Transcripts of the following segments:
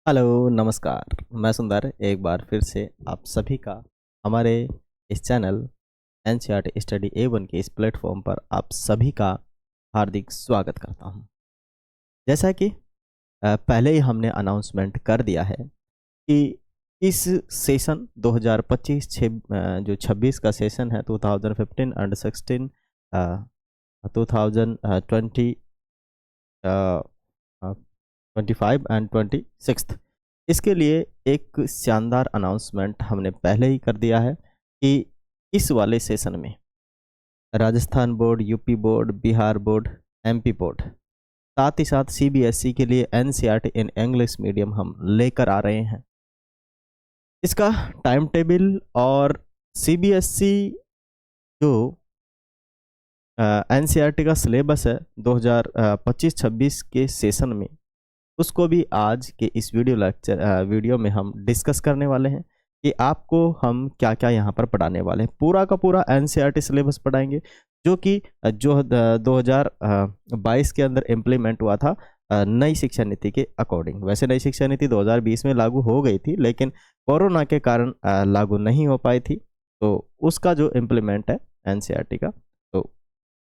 Hello नमस्कार। मैं सुंदर एक बार फिर से आप सभी का हमारे इस चैनल एनसीईआरटी स्टडी ए1 के इस प्लेटफॉर्म पर आप सभी का हार्दिक स्वागत करता हूं। जैसा कि पहले ही हमने अनाउंसमेंट कर दिया है कि इस सेशन 2025 जो 26 का सेशन है 2015 एंड 16 2020 25 एंड 26 इसके लिए एक शानदार अनाउंसमेंट हमने पहले ही कर दिया है कि इस वाले सेशन में Rajasthan board, UP board, Bihar board, MP board, साथ ही साथ सीबीएसई के लिए एनसीईआरटी इन इंग्लिश मीडियम हम लेकर आ रहे हैं। इसका टाइम टेबल और सीबीएसई जो एनसीईआरटी का सिलेबस है 2025-26 के सेशन में, उसको भी आज के इस वीडियो में हम डिस्कस करने वाले हैं कि आपको हम क्या क्या यहाँ पर पढ़ाने वाले हैं। पूरा का पूरा एनसीईआरटी सिलेबस पढ़ाएंगे जो कि 2022 के अंदर इम्प्लीमेंट हुआ था नई शिक्षा नीति के अकॉर्डिंग। वैसे नई शिक्षा नीति 2020 में लागू हो गई थी, लेकिन कोरोना के कारण लागू नहीं हो पाई थी। तो उसका जो इम्प्लीमेंट है एनसीईआरटी का, तो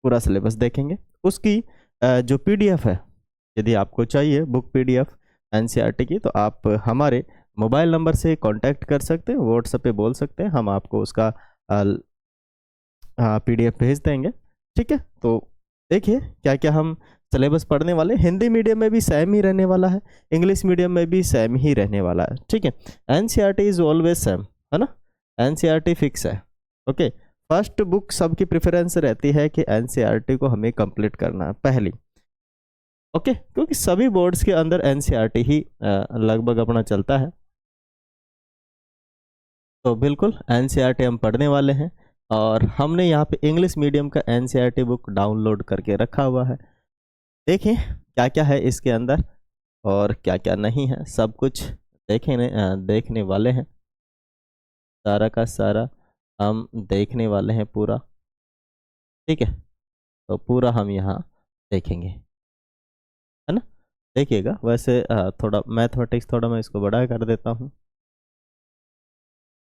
पूरा सिलेबस देखेंगे। उसकी जो पीडीएफ है, यदि आपको चाहिए बुक पीडीएफ एनसीईआरटी की, तो आप हमारे मोबाइल नंबर से कांटेक्ट कर सकते हैं, व्हाट्सएप पे बोल सकते हैं, हम आपको उसका पीडीएफ भेज देंगे। ठीक है, तो देखिए क्या क्या हम सिलेबस पढ़ने वाले। हिंदी मीडियम में भी सेम ही रहने वाला है, इंग्लिश मीडियम में भी सेम ही रहने वाला है। ठीक है, एनसीईआरटी इज ऑलवेज सेम, है ना, एनसीईआरटी फिक्स है। ओके, फर्स्ट बुक सबकी प्रेफरेंस रहती है कि एनसीईआरटी को हमें कंप्लीट करना है पहली। ओके, क्योंकि सभी बोर्ड्स के अंदर एनसीईआरटी ही लगभग अपना चलता है। तो बिल्कुल एनसीईआरटी हम पढ़ने वाले हैं और हमने यहाँ पे इंग्लिश मीडियम का एनसीईआरटी बुक डाउनलोड करके रखा हुआ है। देखें क्या क्या है इसके अंदर और क्या क्या नहीं है, सब कुछ देखने वाले हैं। सारा का सारा हम देखने वाले हैं पूरा। ठीक है, तो पूरा हम यहाँ देखेंगे, है ना। देखिएगा, वैसे थोड़ा मैथमेटिक्स थोड़ा मैं इसको बड़ा कर देता हूँ।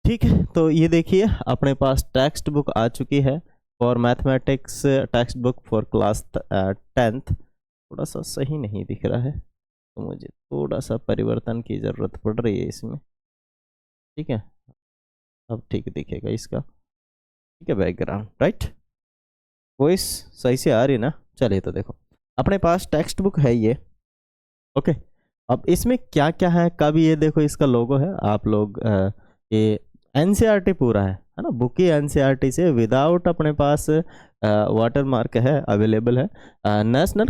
ठीक है, तो ये देखिए अपने पास टेक्स्ट बुक आ चुकी है for mathematics, text book for class 10th। थोड़ा सा सही नहीं दिख रहा है, तो मुझे थोड़ा सा परिवर्तन की ज़रूरत पड़ रही है इसमें। ठीक है, अब ठीक दिखेगा इसका। ठीक है, बैकग्राउंड राइट, वॉइस सही से आ रही ना। चलिए, तो देखो अपने पास टेक्स्ट बुक है ये। ओके, अब इसमें क्या क्या है, कब ये देखो इसका लोगो है। आप लोग ये एनसीईआरटी पूरा है ना, बुक ही एनसीईआरटी से विदाउट अपने पास वाटर मार्क है, अवेलेबल है। National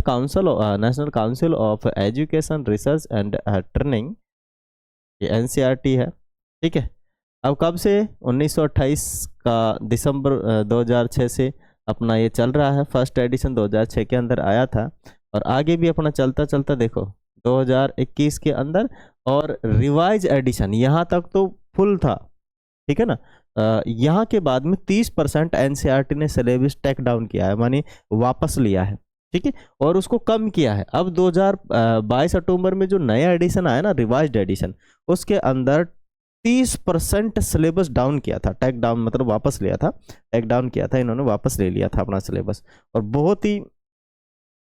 council of education research and training, ये एनसीईआरटी है। ठीक है, अब कब से 1928 का दिसंबर 2006 से अपना ये चल रहा है। फर्स्ट एडिशन 2006 के अंदर आया था और आगे भी अपना चलता चलता देखो 2021 के अंदर और रिवाइज एडिशन यहाँ तक तो फुल था। ठीक है ना, यहाँ के बाद में 30% एनसीईआरटी ने सिलेबस टेक डाउन किया है, मानी वापस लिया है। ठीक है, और उसको कम किया है। अब 2022 अक्टूबर में जो नया एडिशन आया ना, रिवाइज्ड एडिशन, उसके अंदर 30% सिलेबस डाउन किया था। टेक डाउन मतलब वापस लिया था, टेक डाउन किया था इन्होंने, वापस ले लिया था अपना सिलेबस। और बहुत ही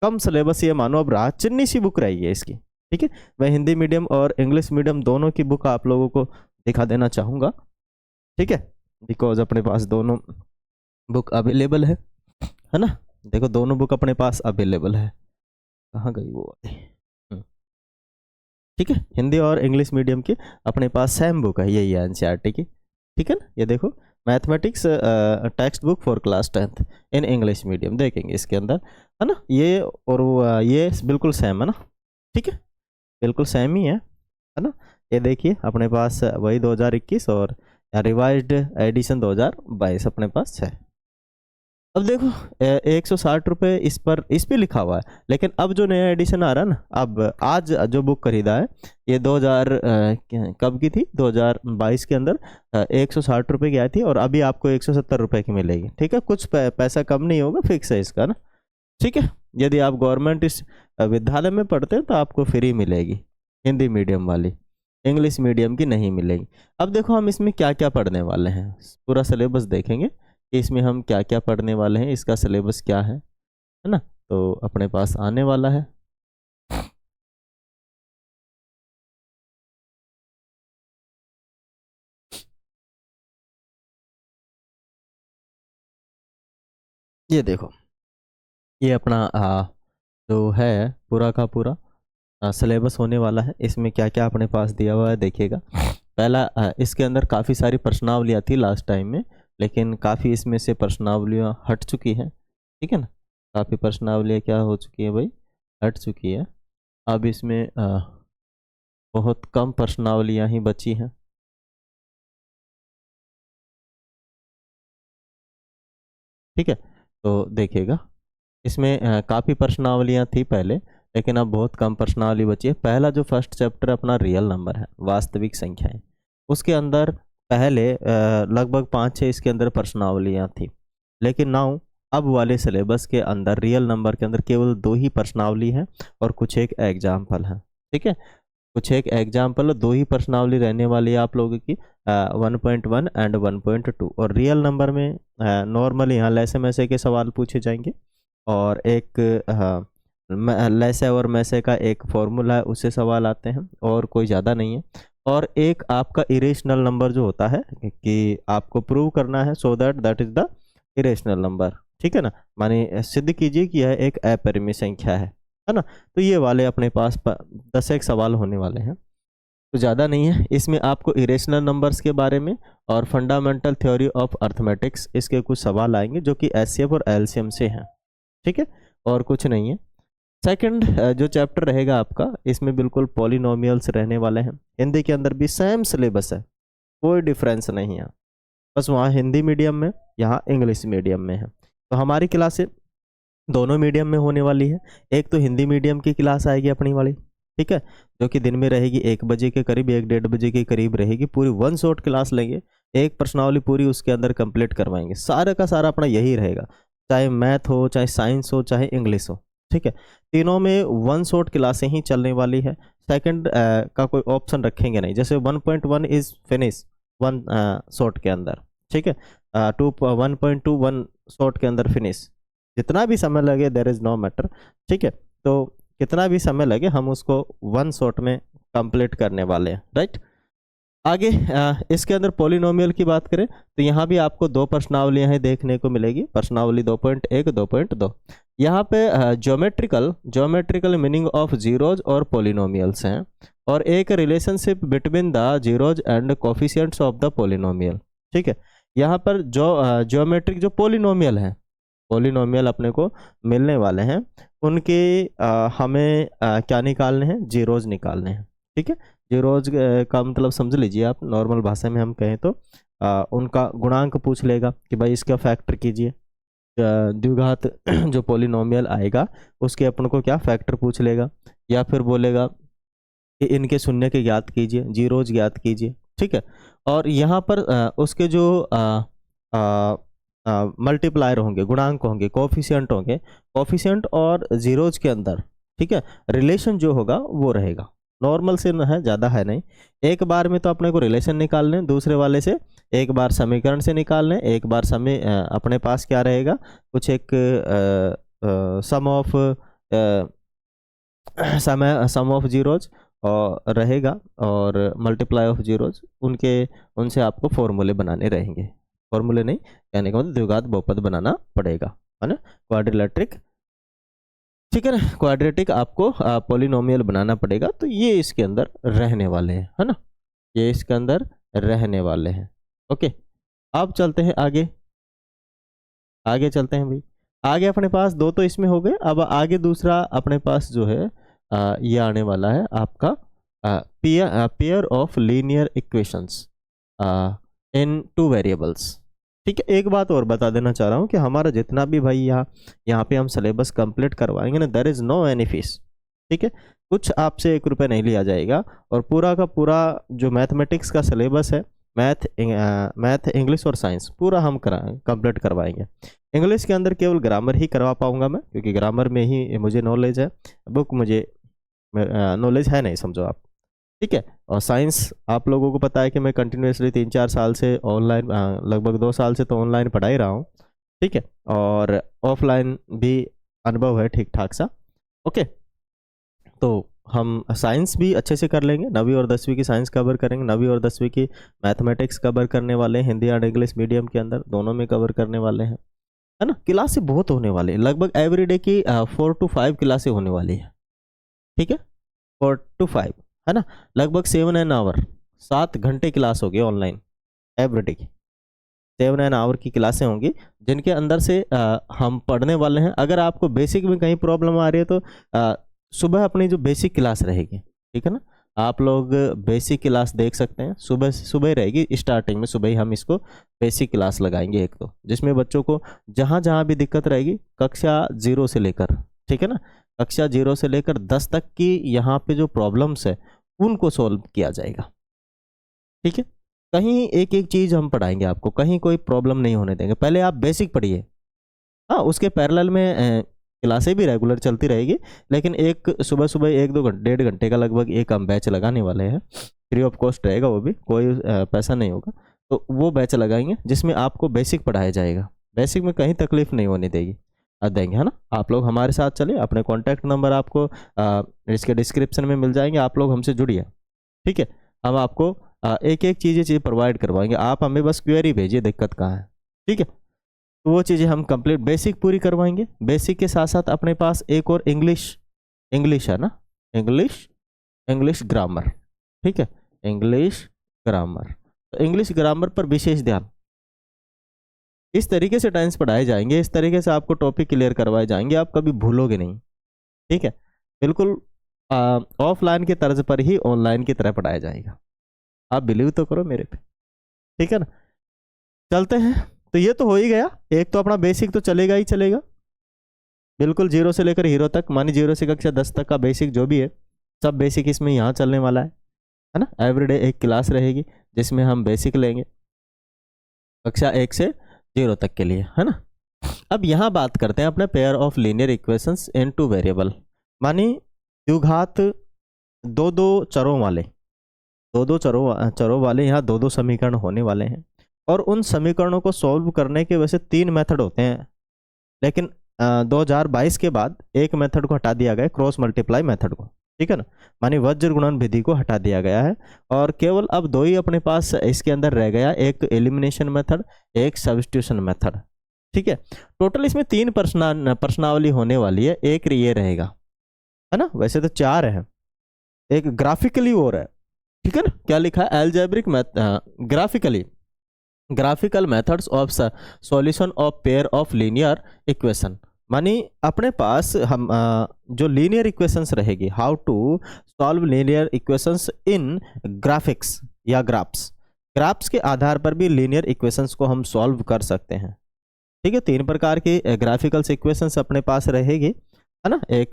कम सिलेबस ये मानो अब रहा, चिन्नी सी बुक रही है इसकी। ठीक है, मैं हिंदी मीडियम और इंग्लिश मीडियम दोनों की बुक आप लोगों को दिखा देना चाहूँगा। ठीक है, बिकॉज अपने पास दोनों बुक अवेलेबल है ना। देखो दोनों बुक अपने पास अवेलेबल है। कहाँ गई वो वाली? ठीक है, हिंदी और इंग्लिश मीडियम की अपने पास सेम बुक है, यही है एनसीईआरटी की। ठीक है ना, ये देखो mathematics text book for class 10th in English medium, देखेंगे इसके अंदर, है ना। ये और ये बिल्कुल सेम है ना। ठीक है, बिल्कुल सेम ही है ना। ये देखिए अपने पास वही 2021 और रिवाइज्ड एडिशन 2022 अपने पास है। अब देखो 160 रुपये इस पे लिखा हुआ है, लेकिन अब जो नया एडिशन आ रहा है ना, अब आज जो बुक खरीदा है ये 2000 कब की थी, 2022 के अंदर 160 रुपये की आई थी और अभी आपको 170 रुपये की मिलेगी। ठीक है, कुछ पैसा कम नहीं होगा, फिक्स है इसका ना। ठीक है, यदि आप गवर्नमेंट इस विद्यालय में पढ़ते हैं तो आपको फ्री मिलेगी हिंदी मीडियम वाली। इंग्लिश मीडियम की नहीं मिलेगी। अब देखो हम इसमें क्या क्या पढ़ने वाले हैं, पूरा सिलेबस देखेंगे कि इसमें हम क्या क्या पढ़ने वाले हैं, इसका सिलेबस क्या है ना, तो अपने पास आने वाला है। ये देखो, ये अपना जो है पूरा का पूरा सिलेबस होने वाला है। इसमें क्या क्या अपने पास दिया हुआ है देखिएगा। पहला इसके अंदर काफ़ी सारी प्रश्नावलियाँ थी लास्ट टाइम में, लेकिन काफ़ी इसमें से प्रश्नावलियाँ हट चुकी हैं, ठीक है ना। काफ़ी प्रश्नावलियाँ क्या हो चुकी है भाई, हट चुकी है। अब इसमें बहुत कम प्रश्नावलियाँ ही बची हैं, ठीक है। तो देखिएगा, इसमें काफ़ी प्रश्नावलियाँ थी पहले, लेकिन अब बहुत कम प्रश्नावली बची है। पहला जो फर्स्ट चैप्टर अपना रियल नंबर है, वास्तविक संख्याएं, उसके अंदर पहले लगभग 5-6 इसके अंदर प्रश्नावलियाँ थी, लेकिन नाउ अब वाले सिलेबस के अंदर रियल नंबर के अंदर केवल 2 ही प्रश्नावली हैं और कुछ एक एग्जाम्पल है, ठीक है। कुछ एक एग्जाम्पल, 2 ही प्रश्नावली रहने वाली है आप लोगों की, 1.1 एंड 1.2। और रियल नंबर में नॉर्मली यहाँ लैसे मैसे के सवाल पूछे जाएंगे, और एक लैसे और मैसे का एक फॉर्मूला है, उससे सवाल आते हैं, और कोई ज़्यादा नहीं है। और एक आपका इरेशनल नंबर जो होता है कि आपको प्रूव करना है, so that is the irrational number, ठीक है ना। माने सिद्ध कीजिए कि यह एक अपरिमेय संख्या है ना। तो ये वाले अपने पास 10 एक सवाल होने वाले हैं, तो ज़्यादा नहीं है। इसमें आपको इरेशनल नंबर्स के बारे में और फंडामेंटल थ्योरी ऑफ अर्थमेटिक्स, इसके कुछ सवाल आएंगे जो कि एचसीएफ और एलसीएम से हैं, ठीक है, और कुछ नहीं है। सेकंड जो चैप्टर रहेगा आपका, इसमें बिल्कुल पॉलिनोमियल्स रहने वाले हैं। हिंदी के अंदर भी सेम सिलेबस है, कोई डिफरेंस नहीं है, बस वहाँ हिंदी मीडियम में, यहाँ इंग्लिश मीडियम में है। तो हमारी क्लासें दोनों मीडियम में होने वाली है। एक तो हिंदी मीडियम की क्लास आएगी अपनी वाली, ठीक है, जो कि दिन में रहेगी 1 बजे के करीब, 1-1:30 बजे के करीब रहेगी। पूरी 1 शॉट क्लास लेंगे, एक प्रश्नावली पूरी उसके अंदर कंप्लीट करवाएंगे। सारा का सारा अपना यही रहेगा, चाहे मैथ हो, चाहे साइंस हो, चाहे इंग्लिश हो, ठीक है। तीनों में 1 शॉट क्लासें ही चलने वाली है। सेकंड का कोई ऑप्शन रखेंगे नहीं, जैसे 1.1 इज फिनिश 1 शॉट के अंदर, ठीक है। 1.2 1 शॉट के अंदर फिनिश, जितना भी समय लगे देयर इज नो मैटर, ठीक है। तो कितना भी समय लगे हम उसको 1 शॉट में कंप्लीट करने वाले हैं, राइट। आगे इसके अंदर पॉलिनोमियल की बात करें तो यहाँ भी आपको 2 प्रश्नावलियाँ हैं देखने को मिलेगी, प्रश्नावली 2.1 2.2। यहाँ पे ज्योमेट्रिकल मीनिंग ऑफ जीरोज और पॉलिनोमियल्स हैं, और एक relationship between the zeros and coefficients of the polynomial, ठीक है। यहाँ पर जो ज्योमेट्रिक जो पॉलिनोमियल है, पॉलिनोमियल अपने को मिलने वाले हैं, उनके हमें क्या निकालने हैं, जीरोज निकालने हैं, ठीक है। जीरोज का मतलब समझ लीजिए आप, नॉर्मल भाषा में हम कहें तो उनका गुणांक पूछ लेगा कि भाई इसका फैक्टर कीजिए। द्विघात जो पॉलिनोमियल आएगा उसके अपन को क्या फैक्टर पूछ लेगा, या फिर बोलेगा कि इनके शून्य के ज्ञात कीजिए, जीरोज ज्ञात कीजिए, ठीक है। और यहाँ पर उसके जो मल्टीप्लायर होंगे, गुणांक होंगे, कोफिशिएंट होंगे, कोफिशिएंट और जीरोज के अंदर, ठीक है, रिलेशन जो होगा वो रहेगा। नॉर्मल से है, ज़्यादा है नहीं। एक बार में तो अपने को रिलेशन निकालने, दूसरे वाले से एक बार समीकरण से निकालने, एक बार समय अपने पास क्या रहेगा, कुछ एक सम ऑफ जीरोज और रहेगा, और मल्टीप्लाई ऑफ जीरोज, उनसे आपको फॉर्मूले बनाने रहेंगे। फॉर्मूले नहीं, कहने का मतलब द्विघात बहुपद बनाना पड़ेगा, है ना, क्वाड्रिलेटरिक, ठीक है ना, क्वाड्रेटिक आपको पॉलिनोमियल बनाना पड़ेगा। तो ये इसके अंदर रहने वाले हैं, है ना, ये इसके अंदर रहने वाले हैं। ओके, अब चलते हैं आगे, आगे चलते हैं भाई। आगे अपने पास 2 तो इसमें हो गए, अब आगे दूसरा अपने पास जो है ये आने वाला है आपका pair of linear equations in 2 variables, ठीक है। एक बात और बता देना चाह रहा हूँ कि हमारा जितना भी भाई यहाँ पे हम सिलेबस कंप्लीट करवाएंगे ना, there is no any fees, ठीक है। कुछ आपसे 1 रुपये नहीं लिया जाएगा, और पूरा का पूरा जो मैथमेटिक्स का सिलेबस है, मैथ इंग्लिश और साइंस पूरा हम कंप्लीट करवाएंगे। इंग्लिश के अंदर केवल ग्रामर ही करवा पाऊंगा मैं, क्योंकि ग्रामर में ही मुझे नॉलेज है, बुक मुझे नॉलेज है नहीं, समझो आप, ठीक है। और साइंस आप लोगों को पता है कि मैं कंटिन्यूसली 3-4 साल से ऑनलाइन, लगभग 2 साल से तो ऑनलाइन पढ़ा ही रहा हूँ। ठीक है, और ऑफलाइन भी अनुभव है ठीक ठाक सा। ओके, तो हम साइंस भी अच्छे से कर लेंगे, 9वीं और 10वीं की साइंस कवर करेंगे, 9वीं और 10वीं की मैथमेटिक्स कवर करने वाले हैं, हिंदी और इंग्लिश मीडियम के अंदर दोनों में कवर करने वाले हैं, है ना। क्लासें बहुत होने वाली है, लगभग एवरीडे की 4 to 5 क्लासें होने वाली है। ठीक है, 4 to 5, है ना, लगभग 7 एन आवर, 7 घंटे क्लास होगी ऑनलाइन एवरीडे की। 7 एन आवर की क्लासें होंगी जिनके अंदर से हम पढ़ने वाले हैं। अगर आपको बेसिक में कहीं प्रॉब्लम आ रही है तो सुबह अपनी जो बेसिक क्लास रहेगी, ठीक है ना, आप लोग बेसिक क्लास देख सकते हैं, सुबह सुबह ही रहेगी, स्टार्टिंग में सुबह ही हम इसको बेसिक क्लास लगाएंगे एक, तो जिसमें बच्चों को जहाँ जहाँ भी दिक्कत रहेगी कक्षा 0 से लेकर, ठीक है ना, कक्षा 0 से लेकर 10 तक की यहाँ पे जो प्रॉब्लम्स है उनको सॉल्व किया जाएगा। ठीक है, कहीं एक एक चीज हम पढ़ाएंगे आपको, कहीं कोई प्रॉब्लम नहीं होने देंगे। पहले आप बेसिक पढ़िए, हाँ, उसके पैरेलल में क्लासें भी रेगुलर चलती रहेगी, लेकिन एक सुबह सुबह 1-2 घंटे, 1.5 घंटे का लगभग एक हम बैच लगाने वाले हैं, फ्री ऑफ कॉस्ट रहेगा, वो भी कोई पैसा नहीं होगा। तो वो बैच लगाएंगे जिसमें आपको बेसिक पढ़ाया जाएगा, बेसिक में कहीं तकलीफ नहीं होने देंगे, है ना। आप लोग हमारे साथ चलिए, अपने कॉन्टैक्ट नंबर आपको इसके डिस्क्रिप्शन में मिल जाएंगे, आप लोग हमसे जुड़िए। ठीक है, हम आपको एक एक चीज़ प्रोवाइड करवाएंगे, आप हमें बस क्वेरी भेजिए दिक्कत कहाँ है। ठीक है, तो वो चीज़ें हम कंप्लीट बेसिक पूरी करवाएंगे। बेसिक के साथ साथ अपने पास एक और इंग्लिश है ना, इंग्लिश ग्रामर। ठीक है, इंग्लिश ग्रामर, तो इंग्लिश ग्रामर पर विशेष ध्यान, इस तरीके से टेंस पढ़ाए जाएंगे, इस तरीके से आपको टॉपिक क्लियर करवाए जाएंगे, आप कभी भूलोगे नहीं। ठीक है, बिल्कुल ऑफलाइन के तर्ज पर ही ऑनलाइन की तरह पढ़ाया जाएगा, आप बिलीव तो करो मेरे पे। ठीक है ना, चलते हैं। तो ये तो हो ही गया, एक तो अपना बेसिक तो चलेगा ही चलेगा, बिल्कुल 0 से लेकर हीरो तक, मानी 0 से कक्षा 10 तक का बेसिक जो भी है, सब बेसिक इसमें यहाँ चलने वाला है ना। एवरीडे एक क्लास रहेगी जिसमें हम बेसिक लेंगे कक्षा 1 से 0 तक के लिए, है ना। अब यहाँ बात करते हैं अपने pair of linear equations in 2 variable, मानी द्विघात दो चरों वाले, दो चरों वाले यहाँ दो समीकरण होने वाले हैं, और उन समीकरणों को सॉल्व करने के वैसे 3 मेथड होते हैं, लेकिन 2022 के बाद एक मेथड को हटा दिया गया, क्रॉस मल्टीप्लाई मेथड को। ठीक है ना, मानी वज्र गुणन विधि को हटा दिया गया है, और केवल अब 2 ही अपने पास इसके अंदर रह गया, एक तो एलिमिनेशन मेथड, एक सब्स्टिट्यूशन मेथड। ठीक है, टोटल इसमें 3 प्रश्नावली होने वाली है, एक ये रहेगा, है ना, वैसे तो 4 है, एक ग्राफिकली और है। ठीक है ना, क्या लिखा है, algebraic graphical methods of solution of pair of linear equation, मानी अपने पास हम जो लीनियर इक्वेशंस रहेगी, how to solve linear equations in graphics या ग्राफ्स के आधार पर भी लीनियर इक्वेशंस को हम सॉल्व कर सकते हैं। ठीक है, 3 प्रकार की ग्राफिकल्स इक्वेशंस अपने पास रहेगी, है ना। एक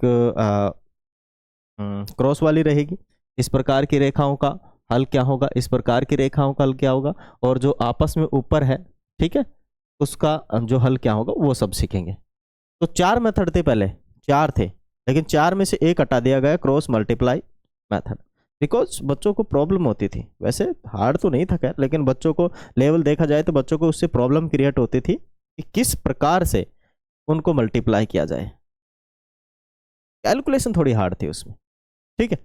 क्रॉस वाली रहेगी, इस प्रकार की रेखाओं का हल क्या होगा, इस प्रकार की रेखाओं का हल क्या होगा, और जो आपस में ऊपर है, ठीक है, उसका जो हल क्या होगा वो सब सीखेंगे। तो 4 मेथड थे, पहले 4 थे, लेकिन 4 में से एक हटा दिया गया, क्रॉस मल्टीप्लाई मेथड, बिकॉज बच्चों को प्रॉब्लम होती थी, वैसे हार्ड तो नहीं था खैर, लेकिन बच्चों को लेवल देखा जाए तो बच्चों को उससे प्रॉब्लम क्रिएट होती थी कि किस प्रकार से उनको मल्टीप्लाई किया जाए, कैलकुलेशन थोड़ी हार्ड थी उसमें। ठीक है,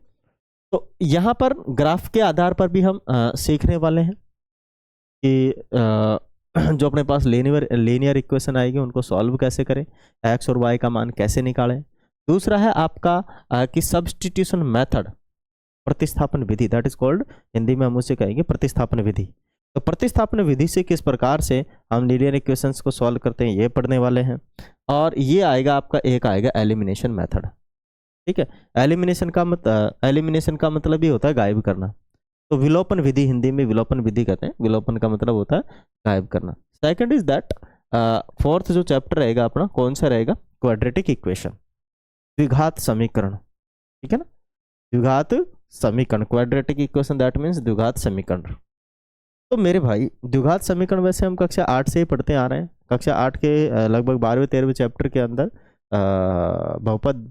तो यहाँ पर ग्राफ के आधार पर भी हम सीखने वाले हैं कि जो अपने पास लीनियर इक्वेशन आएगी उनको सॉल्व कैसे करें, एक्स और वाई का मान कैसे निकालें। दूसरा है आपका कि सब्स्टिट्यूशन मेथड, प्रतिस्थापन विधि, दैट इज कॉल्ड, हिंदी में हम उसे कहेंगे प्रतिस्थापन विधि। तो प्रतिस्थापन विधि से किस प्रकार से हम लीनियर इक्वेशंस को सॉल्व करते हैं ये पढ़ने वाले हैं। और ये आएगा आपका, एक आएगा एलिमिनेशन मेथड। ठीक है, एलिमिनेशन का मतलब ये होता है गायब करना, तो विलोपन विधि, हिंदी में विलोपन विधि कहते हैं, विलोपन का मतलब होता है गायब करना। सेकंड इज दैट, फोर्थ जो चैप्टर रहेगा अपना, कौन सा रहेगा, क्वाड्रेटिक इक्वेशन, द्विघात समीकरण। ठीक है ना, द्विघात समीकरण, क्वाड्रेटिक इक्वेशन दैट मीन्स द्विघात समीकरण। तो मेरे भाई द्विघात समीकरण वैसे हम कक्षा 8 से ही पढ़ते आ रहे हैं, कक्षा 8 के लगभग 12वें-13वें चैप्टर के अंदर बहुपद,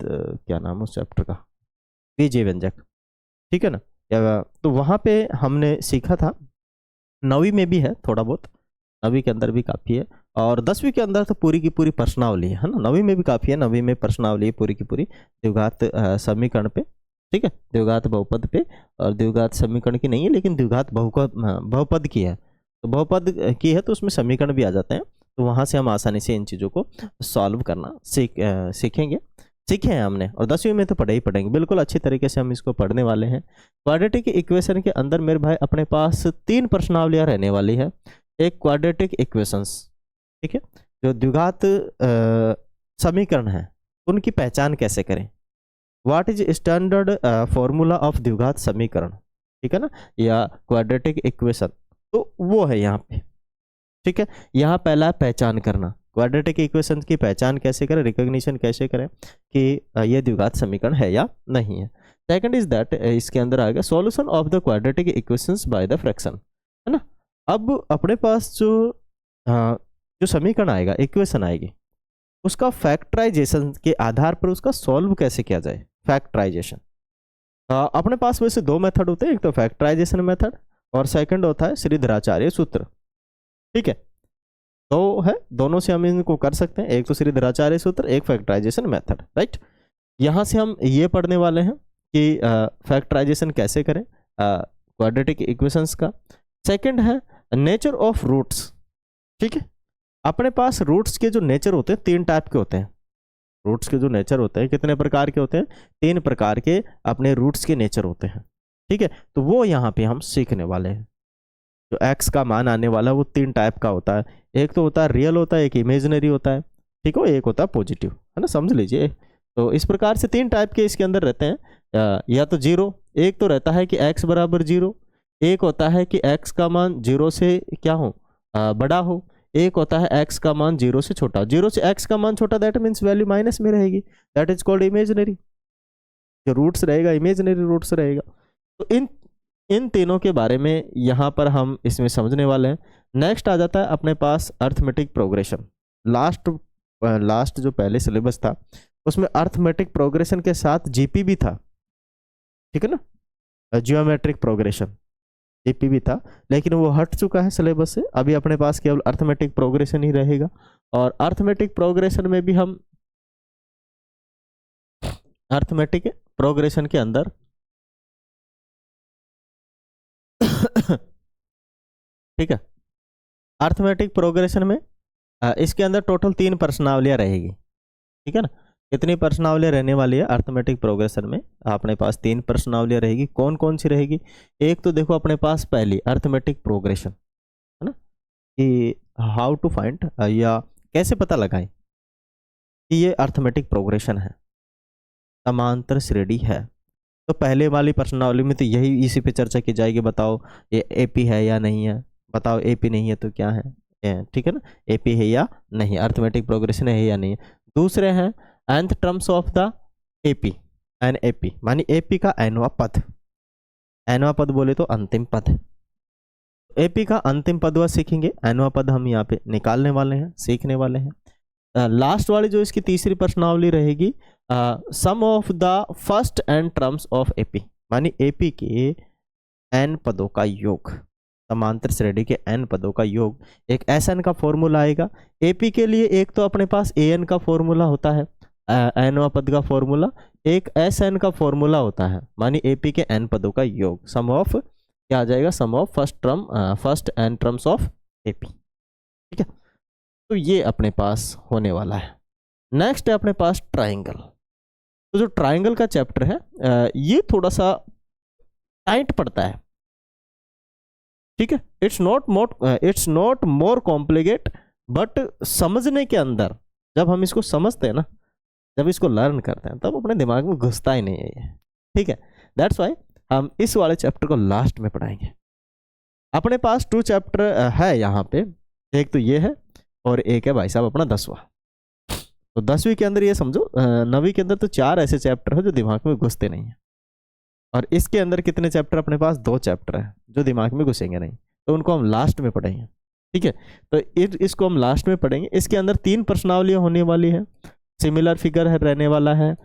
क्या नाम उस चैप्टर का, बीजीय व्यंजक। ठीक है ना, तो वहाँ पे हमने सीखा था, 9वीं में भी है थोड़ा बहुत, 9वीं के अंदर भी काफ़ी है, और 10वीं के अंदर तो पूरी की पूरी प्रश्नावली है ना। 9वीं में भी काफ़ी है, 9वीं में प्रश्नावली है पूरी की पूरी द्विघात समीकरण पे, ठीक है, द्विघात बहुपद पे, और द्विघात समीकरण की नहीं है लेकिन द्विघात बहुपद की है, तो बहुपद की है तो उसमें समीकरण भी आ जाते हैं, तो वहाँ से हम आसानी से इन चीज़ों को सॉल्व करना सीखे हैं हमने, और 10वीं में तो पढ़े ही पढ़ेंगे, बिल्कुल अच्छी तरीके से हम इसको पढ़ने वाले हैं। क्वाड्रेटिक इक्वेशन के अंदर मेरे भाई अपने पास 3 प्रश्नावलियाँ रहने वाली है। एक क्वाड्रेटिक इक्वेशंस, ठीक है, जो द्विघात समीकरण है उनकी पहचान कैसे करें, what is standard formula of द्विघात समीकरण, ठीक है ना, या क्वाड्रेटिक इक्वेशन, तो वो है यहाँ पे, ठीक है। यहाँ पहला पहचान करना, क्वाड्रेटिक इक्वेशन की पहचान कैसे करें, रिकॉग्निशन कैसे करें कि ये द्विघात समीकरण है या नहीं है। सेकंड इज दैट, इसके अंदर आएगा solution of the quadratic equations by the fraction, है ना। अब अपने पास जो समीकरण आएगा, इक्वेशन आएगी, उसका फैक्टराइजेशन के आधार पर उसका सॉल्व कैसे किया जाए, फैक्टराइजेशन। अपने पास वैसे 2 मेथड होते हैं, एक तो फैक्टराइजेशन मेथड और सेकंड होता है श्रीधराचार्य सूत्र, ठीक है, तो है, दोनों से हम इनको कर सकते हैं, एक तो श्रीधराचार्य सूत्र, एक फैक्टराइजेशन मेथड, राइट। यहाँ से हम ये पढ़ने वाले हैं कि फैक्टराइजेशन कैसे करें क्वाड्रेटिक इक्वेशंस का। सेकंड है नेचर ऑफ रूट्स, ठीक है, अपने पास रूट्स के जो नेचर होते हैं 3 टाइप के होते हैं, रूट्स के जो नेचर होते हैं कितने प्रकार के होते हैं, 3 प्रकार के अपने रूट्स के नेचर होते हैं, ठीक है, तो वो यहाँ पे हम सीखने वाले हैं। जो एक्स का मान आने वाला वो 3 टाइप का होता है, एक तो होता है रियल होता है, एक इमेजिनरी होता है, ठीक है, एक होता है पॉजिटिव, है ना, समझ लीजिए। तो इस प्रकार से 3 टाइप के इसके अंदर रहते हैं, या तो 0, एक तो रहता है कि x बराबर 0, एक होता है कि x का मान 0 से क्या हो, बड़ा हो, एक होता है x का मान 0 से छोटा, 0 से x का मान छोटा, दैट मीन्स वैल्यू माइनस में रहेगी, दैट इज कॉल्ड इमेजिनरी, जो रूट्स रहेगा इमेजिनरी रूट्स रहेगा। तो इन तीनों के बारे में यहाँ पर हम इसमें समझने वाले हैं। नेक्स्ट आ जाता है अपने पास अर्थमेटिक प्रोग्रेशन, लास्ट जो पहले सिलेबस था उसमें अर्थमेटिक प्रोग्रेशन के साथ जीपी भी था, ठीक है ना, जियोमेट्रिक प्रोग्रेशन जीपी भी था, लेकिन वो हट चुका है सिलेबस से, अभी अपने पास केवल अर्थमेटिक प्रोग्रेशन ही रहेगा। और अर्थमेटिक प्रोग्रेशन में भी हम अर्थमेटिक प्रोग्रेशन के अंदर ठीक है, अर्थमेटिक प्रोग्रेशन में इसके अंदर टोटल 3 प्रश्नावलियां रहेगी, ठीक है ना। कितनी प्रश्नावलियां रहने वाली है अर्थमेटिक प्रोग्रेशन में, अपने पास 3 प्रश्नावलियां रहेगी। कौन कौन सी रहेगी, एक तो देखो अपने पास पहली अर्थमेटिक प्रोग्रेशन, है ना, कि हाउ टू फाइंड या कैसे पता लगाएं कि ये अर्थमेटिक प्रोग्रेशन है, समांतर श्रेणी है। तो पहले वाली प्रश्नावली में तो यही इसी पे चर्चा की जाएगी, बताओ ये एपी है या नहीं है, बताओ एपी नहीं है तो क्या है, ठीक है ना, एपी है या नहीं, अर्थमेटिक प्रोग्रेशन है या नहीं। दूसरे हैं nth terms of the AP, an AP मानी एपी का nवां पद, nवां पद बोले तो अंतिम पद, एपी का अंतिम पद वह सीखेंगे, nवां पद हम यहाँ पे निकालने वाले हैं, सीखने वाले हैं। लास्ट वाली जो इसकी तीसरी प्रश्नावली रहेगी, sum of the first n terms of AP, मानी एपी के एन पदों का योग, समांतर श्रेणी के एन पदों का योग, एक एस एन का फॉर्मूला आएगा एपी के लिए। एक तो अपने पास ए एन का फॉर्मूला होता है, एनवा पद का फॉर्मूला, एक एस एन का फॉर्मूला होता है, मानी एपी के एन पदों का योग, सम ऑफ क्या आ जाएगा, sum of first n terms of AP, ठीक है। तो ये अपने पास होने वाला है। नेक्स्ट है अपने पास ट्राइंगल। तो जो ट्राइंगल का चैप्टर है ये थोड़ा सा टाइट पड़ता है, ठीक है, it's not more complicate, but समझने के अंदर जब हम इसको समझते हैं ना, जब इसको लर्न करते हैं तब अपने दिमाग में घुसता ही नहीं है ये, ठीक है। दैट्स वाई हम इस वाले चैप्टर को लास्ट में पढ़ाएंगे। अपने पास 2 चैप्टर है यहाँ पे, एक तो ये है और एक है भाई साहब अपना 10वां। तो 10वीं के अंदर ये समझो, 9वीं के अंदर तो 4 ऐसे चैप्टर है जो दिमाग में घुसते नहीं है, और इसके अंदर कितने चैप्टर, अपने पास 2 चैप्टर है जो दिमाग में घुसेंगे नहीं, तो उनको हम लास्ट में पढ़ेंगे, ठीक है। तो इसको हम लास्ट में पढ़ेंगे। इसके अंदर 3 प्रश्नावलियां होने वाली है, सिमिलर फिगर है रहने वाला है,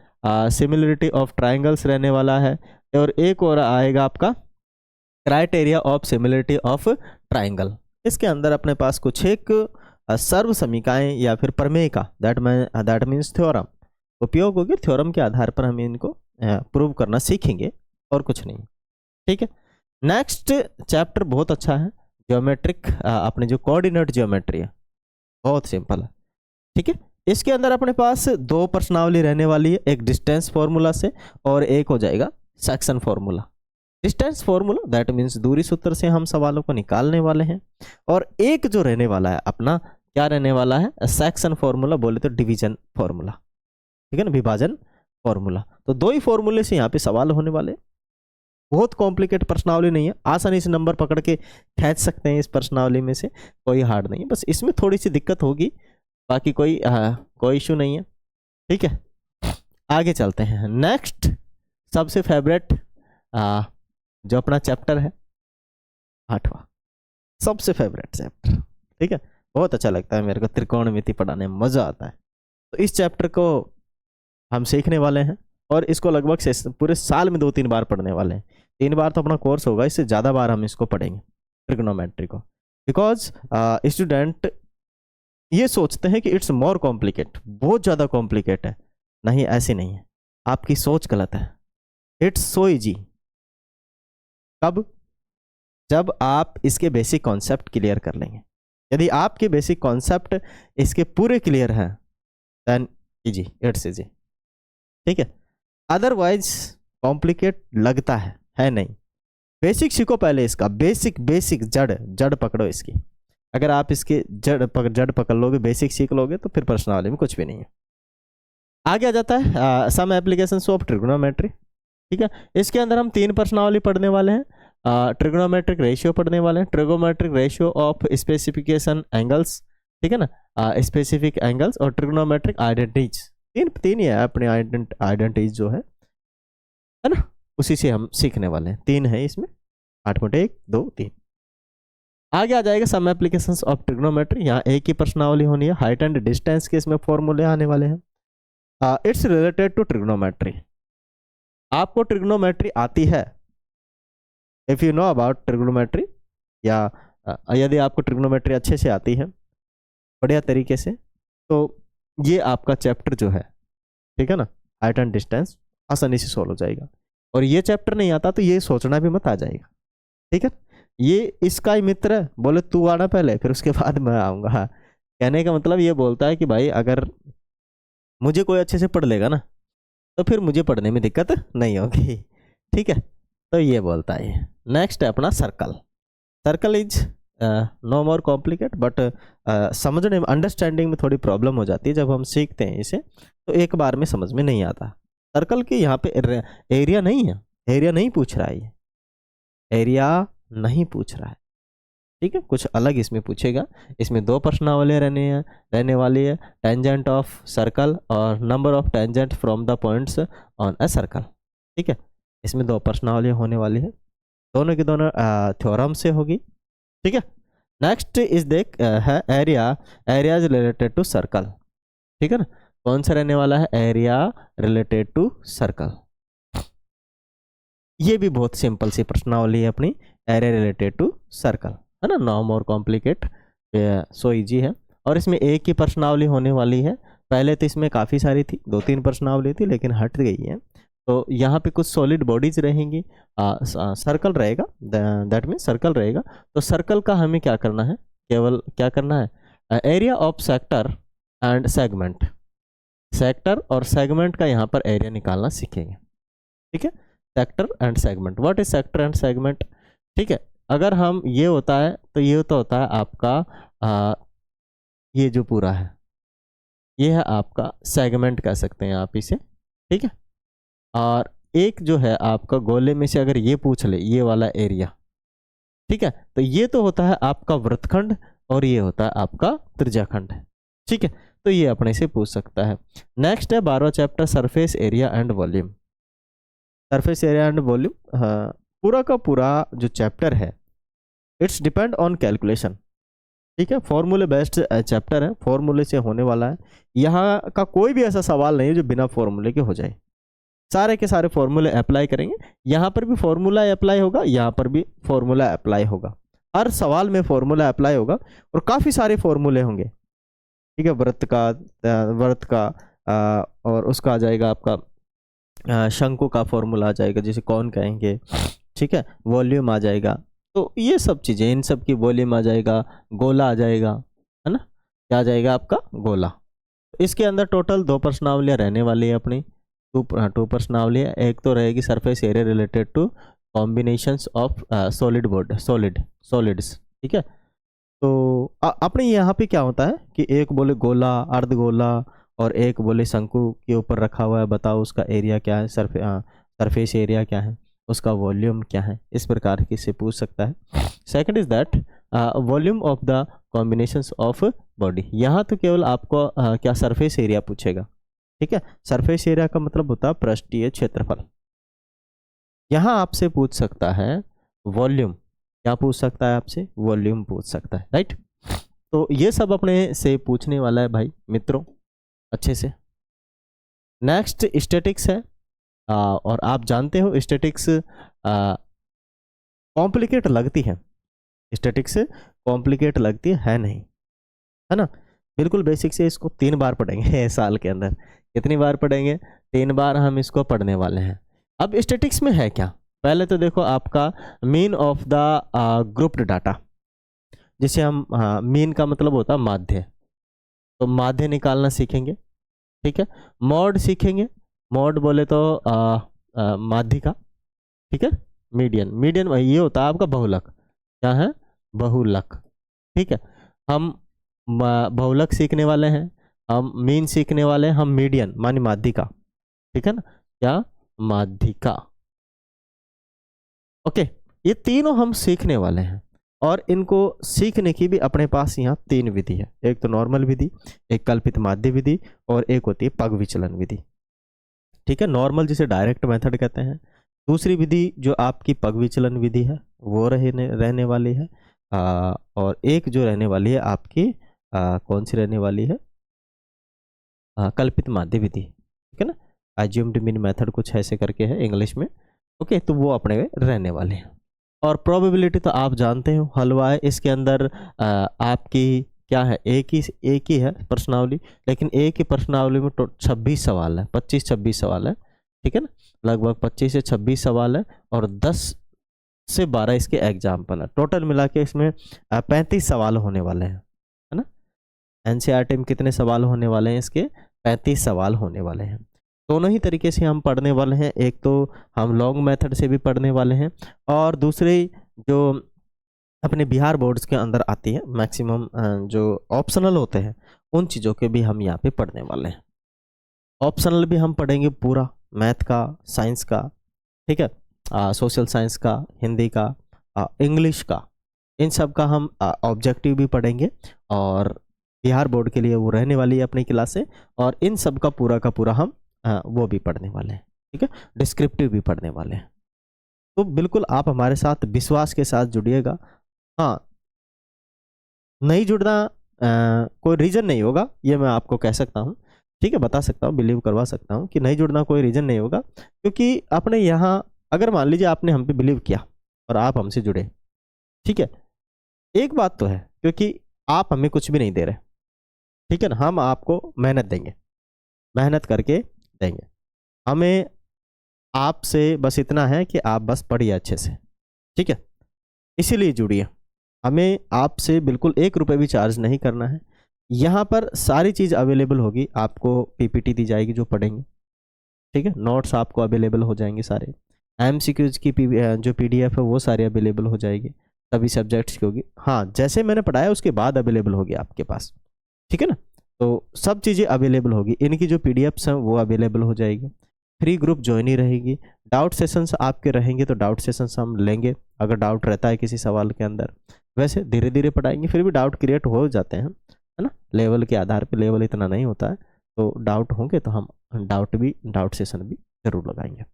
सिमिलरिटी ऑफ ट्राइंगल्स रहने वाला है, और एक और आएगा आपका criteria of similarity of triangle. इसके अंदर अपने पास कुछ एक सर्व समीकाएं या फिर प्रमेय का दैट मीन्स थ्योरम उपयोग होगी। थ्योरम के आधार पर हम इनको प्रूव करना सीखेंगे और कुछ नहीं। ठीक है, नेक्स्ट चैप्टर बहुत अच्छा है, ज्योमेट्रिक अपने जो कोऑर्डिनेट ज्योमेट्री है, बहुत सिंपल है। ठीक है, इसके अंदर अपने पास दो प्रश्नावली रहने वाली है, एक डिस्टेंस फॉर्मूला से और एक हो जाएगा section formula. Distance formula that means दूरी सूत्र से हम सवालों को निकालने वाले हैं, और एक जो रहने वाला है अपना क्या रहने वाला है, सेक्शन फॉर्मूला बोले तो डिवीजन फॉर्मूला। ठीक है ना, विभाजन फॉर्मूला। तो दो ही फॉर्मूले से यहाँ पे सवाल होने वाले। बहुत कॉम्प्लिकेट प्रश्नावली नहीं है, आसानी से नंबर पकड़ के खींच सकते हैं इस प्रश्नावली में से, कोई हार्ड नहीं है। बस इसमें थोड़ी सी दिक्कत होगी, बाकी कोई इशू नहीं है। ठीक है, आगे चलते हैं। नेक्स्ट सबसे फेवरेट जो अपना चैप्टर है 8वां, सबसे फेवरेट चैप्टर। ठीक है, बहुत अच्छा लगता है मेरे को, त्रिकोणमिति पढ़ाने में मजा आता है। तो इस चैप्टर को हम सीखने वाले हैं और इसको लगभग से पूरे साल में 2-3 बार पढ़ने वाले हैं। 3 बार तो अपना कोर्स होगा, इससे ज़्यादा बार हम इसको पढ़ेंगे ट्रिग्नोमेट्री को, बिकॉज स्टूडेंट ये सोचते हैं कि इट्स मोर कॉम्प्लिकेट, बहुत ज़्यादा कॉम्प्लिकेट है। नहीं, ऐसी नहीं है, आपकी सोच गलत है। It's so easy. कब? जब आप इसके बेसिक कॉन्सेप्ट क्लियर कर लेंगे। यदि आपके बेसिक कॉन्सेप्ट इसके पूरे क्लियर हैं देन इजी, इट्स इजी। ठीक है, अदरवाइज कॉम्प्लिकेट लगता है नहीं। बेसिक सीखो पहले इसका, बेसिक जड़ पकड़ो इसकी। अगर आप इसके जड़ पकड़ लोगे, बेसिक सीख लोगे, तो फिर प्रश्नावली में कुछ भी नहीं है। आगे आ जाता है सम एप्लीकेशंस ऑफ ट्रिग्नोमेट्री। ठीक है, इसके अंदर हम 3 प्रश्नावली पढ़ने वाले हैं। ट्रिग्नोमेट्रिक रेशियो पढ़ने वाले हैं, trigonometric ratio of specification angles. ठीक है ना, स्पेसिफिक एंगल्स और ट्रिग्नोमेट्रिक आइडेंटिटीज। तीन ही है अपने आइडेंटिटीज जो है ना, उसी से हम सीखने वाले हैं। 3 है इसमें, 8.1, 2, 3। आगे आ जाएगा सम एप्लीकेशंस ऑफ ट्रिग्नोमेट्री। यहाँ एक ही प्रश्नावली होनी है, हाइट एंड डिस्टेंस के इसमें फॉर्मूले आने वाले हैं। It's related to trigonometry. आपको ट्रिग्नोमेट्री आती है, if you know about trigonometry, या यदि आपको ट्रिग्नोमेट्री अच्छे से आती है बढ़िया तरीके से, तो ये आपका चैप्टर जो है, ठीक है ना, हाइट एंड डिस्टेंस आसानी से सॉल्व हो जाएगा। और ये चैप्टर नहीं आता तो ये सोचना भी मत आ जाएगा। ठीक है, ये इसका ही मित्र है, बोले तू आना पहले फिर उसके बाद मैं आऊँगा। हाँ, कहने का मतलब ये बोलता है कि भाई अगर मुझे कोई अच्छे से पढ़ लेगा ना तो फिर मुझे पढ़ने में दिक्कत नहीं होगी। ठीक है, तो ये बोलता है। नेक्स्ट है अपना circle. Circle is no more complicate, but समझने में, अंडरस्टैंडिंग में थोड़ी प्रॉब्लम हो जाती है जब हम सीखते हैं इसे, तो एक बार में समझ में नहीं आता। सर्कल के यहाँ पे एरिया नहीं है, एरिया नहीं पूछ रहा है, ये एरिया नहीं पूछ रहा है। ठीक है, कुछ अलग इसमें पूछेगा। इसमें 2 प्रश्नावली रहने वाली है, टेंजेंट ऑफ सर्कल और number of tangent from the points on a circle. ठीक है, इसमें 2 प्रश्नावली होने वाली है, दोनों की दोनों थ्योरम से होगी। ठीक है, नेक्स्ट इज देख है area is related to circle. ठीक है ना, कौन सा रहने वाला है, एरिया रिलेटेड टू सर्कल। ये भी बहुत सिंपल सी प्रश्नावली है अपनी, एरिया रिलेटेड टू सर्कल, है ना, no more complicate, so easy है। और इसमें एक ही प्रश्नावली होने वाली है। पहले तो इसमें काफ़ी सारी थी, 2-3 प्रश्नावली थी, लेकिन हट गई है। तो यहाँ पे कुछ सॉलिड बॉडीज रहेंगी, सर्कल रहेगा, दैट मीन्स सर्कल रहेगा। तो सर्कल का हमें क्या करना है, केवल क्या करना है, area of sector and segment. Sector और सेगमेंट का यहाँ पर एरिया निकालना सीखेंगे। ठीक है, sector and segment, what is sector and segment. ठीक है, अगर हम ये होता है तो ये तो होता है आपका ये जो पूरा है, ये है आपका सेगमेंट कह सकते हैं आप इसे। ठीक है, और एक जो है आपका गोले में से अगर ये पूछ ले, ये वाला एरिया, ठीक है, तो ये तो होता है आपका वृत्तखंड और ये होता है आपका त्रिज्याखंड। ठीक है, तो ये अपने से पूछ सकता है। नेक्स्ट है 12वां chapter, surface area and volume. Surface area and volume, पूरा का पूरा जो चैप्टर है इट्स डिपेंड ऑन कैलकुलेशन। ठीक है, फॉर्मूले बेस्ड चैप्टर है, फॉर्मूले से होने वाला है। यहाँ का कोई भी ऐसा सवाल नहीं है जो बिना फॉर्मूले के हो जाए। सारे के सारे फॉर्मूले अप्लाई करेंगे। यहाँ पर भी फॉर्मूला अप्लाई होगा, यहाँ पर भी फॉर्मूला अप्लाई होगा, हर सवाल में फॉर्मूला अप्लाई होगा और काफ़ी सारे फॉर्मूले होंगे। ठीक है, व्रत का और उसका आ जाएगा आपका शंकु का फॉर्मूला आ जाएगा, जिसे कौन कहेंगे। ठीक है, वॉल्यूम आ जाएगा, तो ये सब चीज़ें, इन सब की वॉल्यूम आ जाएगा, गोला आ जाएगा, है ना, क्या आ जाएगा आपका गोला। इसके अंदर टोटल 2 प्रश्नावलियाँ रहने वाली है अपनी, टू प्रश्नावलियाँ। एक तो रहेगी surface area related to combinations of solids. ठीक है, तो अपने यहाँ पे क्या होता है कि एक बोले गोला, अर्धगोला, और एक बोले शंकु के ऊपर रखा हुआ है, बताओ उसका एरिया क्या है, सरफेस एरिया क्या है, उसका वॉल्यूम क्या है, इस प्रकार की से पूछ सकता है। Second is that volume of the combinations of body. यहाँ तो केवल आपको क्या सरफेस एरिया पूछेगा। ठीक है, सरफेस एरिया का मतलब होता है पृष्ठीय क्षेत्रफल। यहाँ आपसे पूछ सकता है वॉल्यूम, क्या पूछ सकता है आपसे, वॉल्यूम पूछ सकता है, राइट। तो ये सब अपने से पूछने वाला है भाई मित्रों अच्छे से। नेक्स्ट स्टैटिक्स है, और आप जानते हो स्टैटिक्स कॉम्प्लिकेट लगती है, स्टैटिक्स कॉम्प्लिकेट लगती है नहीं, है ना। बिल्कुल बेसिक से इसको 3 बार पढ़ेंगे साल के अंदर। कितनी बार पढ़ेंगे, 3 बार हम इसको पढ़ने वाले हैं। अब स्टैटिक्स में है क्या, पहले तो देखो आपका mean of the grouped data, जिसे हम मीन का मतलब होता है माध्य, तो माध्य निकालना सीखेंगे। ठीक है, मॉड सीखेंगे, मॉड बोले तो माध्यिका। ठीक है, मीडियन, मीडियन ये होता है आपका बहुलक, क्या है, बहुलक। ठीक है, हम बहुलक सीखने वाले हैं, हम मीन सीखने वाले हैं, हम मीडियन मानी माध्यिका। ठीक है ना, क्या, माध्यिका। ओके, ये तीनों हम सीखने वाले हैं, और इनको सीखने की भी अपने पास यहाँ 3 विधि है। एक तो नॉर्मल विधि, एक कल्पित माध्य विधि, और एक होती है पग विचलन विधि। ठीक है, नॉर्मल जिसे डायरेक्ट मेथड कहते हैं। दूसरी विधि जो आपकी पग विचलन विधि है वो रहने वाली है, और एक जो रहने वाली है आपकी कौन सी रहने वाली है, कल्पित माध्य विधि। ठीक है ना, अज्यूम्ड मीन मेथड कुछ ऐसे करके है इंग्लिश में। ओके, तो वो अपने रहने वाले हैं। और प्रोबेबिलिटी तो आप जानते हो, हलवा है, इसके अंदर आपकी क्या है, एक ही है प्रश्नावली, लेकिन एक ही प्रश्नावली में 26 सवाल है, 25-26 सवाल है। ठीक है ना, लगभग 25 से 26 सवाल है, और 10 से 12 इसके एग्जाम्पल है। टोटल मिला के इसमें 35 सवाल होने वाले हैं, है ना। एनसीईआरटी में कितने सवाल होने वाले हैं, इसके 35 सवाल होने वाले हैं। दोनों ही तरीके से हम पढ़ने वाले हैं, एक तो हम लॉन्ग मेथड से भी पढ़ने वाले हैं, और दूसरे जो अपने बिहार बोर्ड्स के अंदर आती है मैक्सिमम जो ऑप्शनल होते हैं, उन चीज़ों के भी हम यहाँ पे पढ़ने वाले हैं। ऑप्शनल भी हम पढ़ेंगे पूरा, मैथ का, साइंस का, ठीक है, सोशल साइंस का, हिंदी का, इंग्लिश का, इन सब का हम ऑब्जेक्टिव भी पढ़ेंगे, और बिहार बोर्ड के लिए वो रहने वाली है अपनी क्लासें, और इन सब का पूरा हम वो भी पढ़ने वाले हैं। ठीक है, डिस्क्रिप्टिव भी पढ़ने वाले हैं। तो बिल्कुल आप हमारे साथ विश्वास के साथ जुड़िएगा। हाँ, नहीं जुड़ना कोई रीज़न नहीं होगा, ये मैं आपको कह सकता हूँ। ठीक है, बता सकता हूँ, बिलीव करवा सकता हूँ कि नहीं जुड़ना कोई रीज़न नहीं होगा, क्योंकि अपने यहाँ अगर मान लीजिए आपने हम पे बिलीव किया और आप हमसे जुड़े, ठीक है, एक बात तो है, क्योंकि आप हमें कुछ भी नहीं दे रहे, ठीक है ना, हम आपको मेहनत देंगे, मेहनत करके देंगे। हमें आपसे बस इतना है कि आप बस पढ़िए अच्छे से, ठीक है, इसीलिए जुड़िए। हमें आपसे बिल्कुल 1 रुपये भी चार्ज नहीं करना है। यहाँ पर सारी चीज़ अवेलेबल होगी, आपको पीपीटी दी जाएगी जो पढ़ेंगे, ठीक है, नोट्स आपको अवेलेबल हो जाएंगे सारे, एमसीक्यूज की जो पीडीएफ है वो सारी अवेलेबल हो जाएगी, सभी सब्जेक्ट्स की होगी। हाँ, जैसे मैंने पढ़ाया उसके बाद अवेलेबल होगी आपके पास, ठीक है ना, तो सब चीज़ें अवेलेबल होगी, इनकी जो पीडीएफ्स हैं वो अवेलेबल हो जाएगी। फ्री ग्रुप ज्वाइन ही रहेगी। डाउट सेशंस आपके रहेंगे तो डाउट सेशंस हम लेंगे अगर डाउट रहता है किसी सवाल के अंदर। वैसे धीरे धीरे पढ़ाएंगे, फिर भी डाउट क्रिएट हो जाते हैं, है ना, लेवल के आधार पे, लेवल इतना नहीं होता है, तो डाउट होंगे तो हम डाउट सेशन भी जरूर लगाएंगे।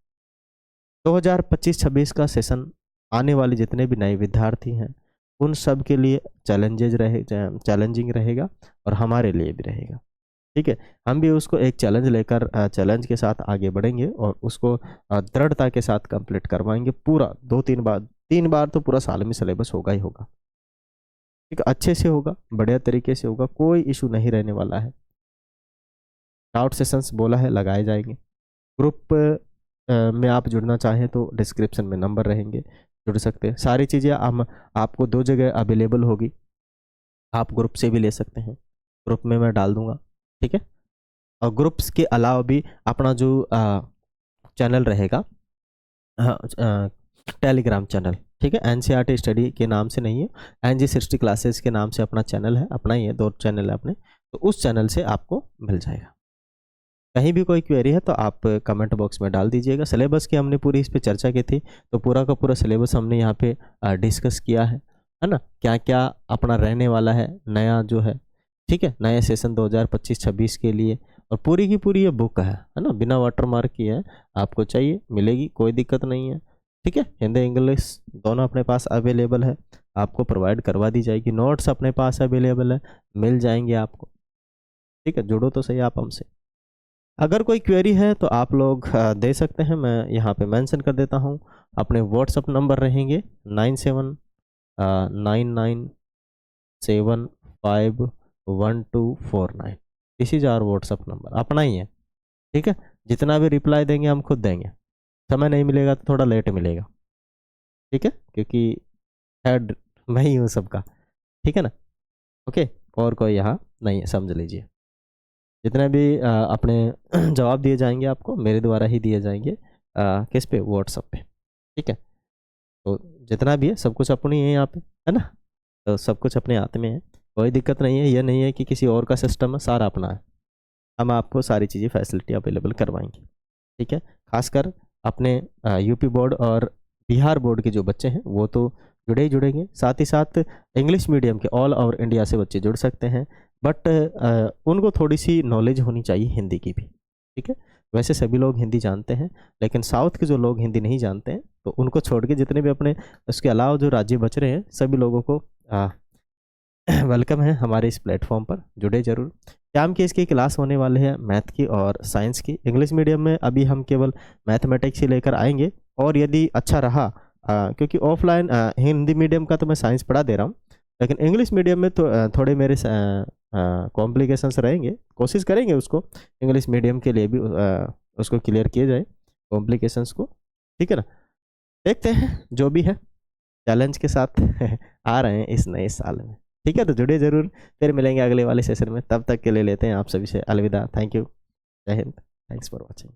2025-26 का सेशन आने वाले जितने भी नए विद्यार्थी हैं उन सब के लिए चैलेंजिंग रहेगा और हमारे लिए भी रहेगा। ठीक है, हम भी उसको एक चैलेंज लेकर चैलेंज के साथ आगे बढ़ेंगे और उसको दृढ़ता के साथ कंप्लीट करवाएंगे पूरा। 2-3 बार, 3 बार तो पूरा साल में सिलेबस होगा ही होगा। ठीक, अच्छे से होगा, बढ़िया तरीके से होगा, कोई इशू नहीं रहने वाला है। डाउट सेशंस बोला है लगाए जाएंगे। ग्रुप में आप जुड़ना चाहें तो डिस्क्रिप्शन में नंबर रहेंगे, जुड़ सकते हैं। सारी चीज़ें हम आपको 2 जगह अवेलेबल होगी, आप ग्रुप से भी ले सकते हैं, ग्रुप में मैं डाल दूंगा। ठीक है, और ग्रुप्स के अलावा भी अपना जो चैनल रहेगा, टेलीग्राम चैनल, ठीक है, एनसीईआरटी स्टडी के नाम से नहीं है, NG60 क्लासेस के नाम से अपना चैनल है, अपना ही है, 2 चैनल है अपने, तो उस चैनल से आपको मिल जाएगा। कहीं भी कोई क्वेरी है तो आप कमेंट बॉक्स में डाल दीजिएगा। सिलेबस की हमने पूरी इस पर चर्चा की थी, तो पूरा का पूरा सिलेबस हमने यहाँ पे डिस्कस किया है ना, क्या क्या अपना रहने वाला है नया जो है। ठीक है, नए सेशन 2025-26 के लिए, और पूरी की पूरी ये बुक है ना, बिना वाटरमार्क की है, आपको चाहिए मिलेगी, कोई दिक्कत नहीं है। ठीक है, हिंदी इंग्लिश दोनों अपने पास अवेलेबल है, आपको प्रोवाइड करवा दी जाएगी। नोट्स अपने पास अवेलेबल है, मिल जाएंगे आपको। ठीक है, जुड़ो तो सही आप हमसे। अगर कोई क्वेरी है तो आप लोग दे सकते हैं, मैं यहाँ पे मेंशन कर देता हूँ। अपने व्हाट्सअप नंबर रहेंगे 9799751249। This is our WhatsApp number, अपना ही है। ठीक है, जितना भी रिप्लाई देंगे हम खुद देंगे, समय नहीं मिलेगा तो थोड़ा लेट मिलेगा। ठीक है, क्योंकि हेड मैं ही हूँ सबका। ठीक है ना, ओके, और कोई यहाँ नहीं है, समझ लीजिए। जितने भी अपने जवाब दिए जाएंगे आपको मेरे द्वारा ही दिए जाएंगे, किस पे, व्हाट्सअप पे। ठीक है, तो जितना भी है सब कुछ अपनी है यहाँ पे, है ना, तो सब कुछ अपने हाथ में है, कोई दिक्कत नहीं है। ये नहीं है कि किसी और का सिस्टम है, सारा अपना है, हम आपको सारी चीज़ें फैसिलिटी अवेलेबल करवाएंगे। ठीक है, खासकर अपने यूपी बोर्ड और बिहार बोर्ड के जो बच्चे हैं वो तो जुड़े ही जुड़ेंगे, साथ ही साथ इंग्लिश मीडियम के ऑल ओवर इंडिया से बच्चे जुड़ सकते हैं, बट उनको थोड़ी सी नॉलेज होनी चाहिए हिंदी की भी। ठीक है, वैसे सभी लोग हिंदी जानते हैं, लेकिन साउथ के जो लोग हिंदी नहीं जानते हैं, तो उनको छोड़ के जितने भी अपने उसके अलावा जो राज्य बच रहे हैं, सभी लोगों को वेलकम है हमारे इस प्लेटफॉर्म पर, जुड़े जरूर। शाम की इसकी क्लास होने वाले हैं मैथ की और साइंस की। इंग्लिश मीडियम में अभी हम केवल मैथमेटिक्स ही लेकर आएंगे, और यदि अच्छा रहा, क्योंकि ऑफलाइन हिंदी मीडियम का तो मैं साइंस पढ़ा दे रहा हूँ, लेकिन इंग्लिश मीडियम में तो थोड़े मेरे कॉम्प्लिकेशंस रहेंगे, कोशिश करेंगे उसको इंग्लिश मीडियम के लिए भी उसको क्लियर किए जाए कॉम्प्लिकेशंस को। ठीक है ना, देखते हैं जो भी है, चैलेंज के साथ आ रहे हैं इस नए साल में। ठीक है, तो जुड़े जरूर, फिर मिलेंगे अगले वाले सेशन में, तब तक के लिए लेते हैं आप सभी से अलविदा। थैंक यू, जय हिंद, थैंक्स फॉर वॉचिंग।